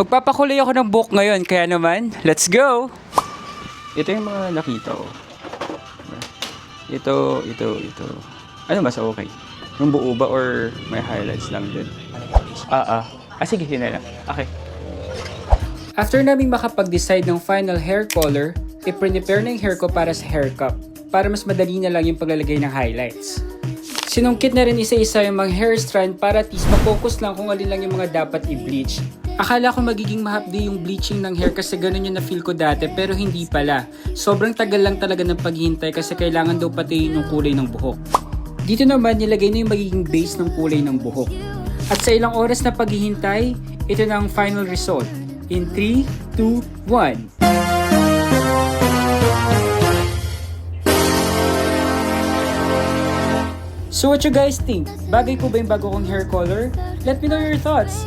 Magpapakulay ako ng buhok ngayon, kaya naman, let's go! Ito yung mga nakita ko. Ito. Ano mas okay? Yung buo ba or may highlights lang din? Sige, yun na lang. Okay. After naming makapag-decide ng final hair color, i-prepare na yung hair ko para sa hair cup, para mas madali na lang yung paglalagay ng highlights. Sinungkit na rin isa-isa yung mga hair strand para at least ma-focus lang kung alin lang yung mga dapat i-bleach. Akala ko magiging mahapdi yung bleaching ng hair kasi ganun yung na-feel ko dati pero hindi pala. Sobrang tagal lang talaga ng paghihintay kasi kailangan daw patayin yung kulay ng buhok. Dito naman nilagay na yung magiging base ng kulay ng buhok. At sa ilang oras na paghihintay, ito na ang final result. In 3, 2, 1. So what you guys think? Bagay po ba yung bago kong hair color? Let me know your thoughts.